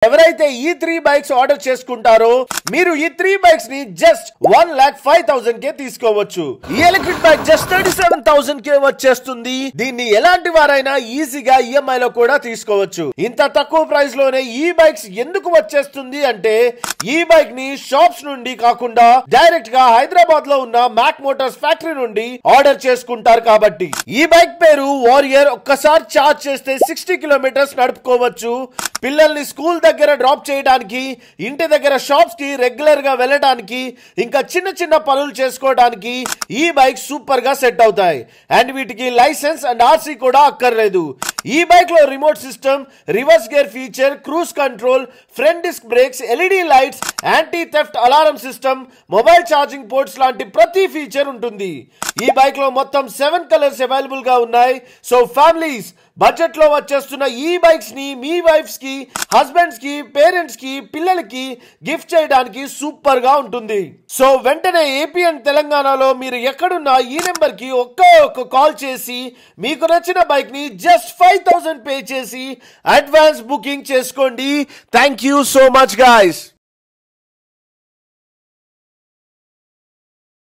ఎవరైతే ఈ 3 bikes order చేసుకుంటారో మీరు ఈ 3 బైక్స్ ని జస్ట్ 1,05,000 కే తీసుకోవచ్చు. ఈ ఎలక్ట్రిక్ బైక్ జస్ట్ 37,000 కే వచ్చేస్తుంది. దీన్ని ఎలాంటి వారైనా ఈజీగా ఈఎంఐ లో కూడా తీసుకోవచ్చు. ఇంత తక్కువ ప్రైస్ లోనే ఈ బైక్స్ ఎందుకు వచ్చేస్తుంది అంటే ఈ బైక్ ని షాప్స్ నుండి కాకుండా డైరెక్ట్ గా హైదరాబాద్ లో ఉన్న మ్యాక్ మోటార్స్ ఫ్యాక్టరీ నుండి ఆర్డర్ చేసుకుంటారు కాబట్టి. ఈ బైక్ పేరు వారియర్. ఒక్కసారి చార్జ్ చేస్తే 60 కిలోమీటర్స్ నడుపుకోవచ్చు. పిల్లల్ని స్కూల్ దగ్గర డ్రాప్ చేయడానికి, ఇంటి దగ్గర షాప్స్ కి రెగ్యులర్ గా వెళ్ళడానికి, ఇంకా చిన్న చిన్న పనులు చేసుకోవడానికి ఈ బైక్ సూపర్ గా సెట్ అవుతాయి. అండ్ వీటికి లైసెన్స్ అండ్ ఆర్సీ కూడా అక్కర్లేదు. ఈ బైక్ లో remote system, reverse gear feature, cruise control, front disc brakes, LED lights, anti theft alarm system, mobile charging ports లాంటి ప్రతి ఫీచర్ ఉంటుంది. ఈ బైక్ లో మొత్తం 7 కలర్స్ అవైలబుల్ గా ఉన్నాయి. సో ఫ్యామిలీస్ బడ్జెట్ లో వచ్చేస్తున్న ఈ బైక్స్ ని మీ వైఫ్స్ కి, హస్బెండ్స్ కి, పేరెంట్స్ కి, పిల్లలకి గిఫ్ట్ చేయడానికి సూపర్ గా ఉంటుంది. సో వెంటనే ఏపీ అండ్ తెలంగాణలో మీరు ఎక్కడున్నా ఈ నెంబర్ కి ఒక్క కాల్ చేసి మీకు నచ్చిన బైక్ ని జస్ట్ 5,000 పే చేసి అడ్వాన్స్ బుకింగ్ చేసుకోండి. Thank you so much guys.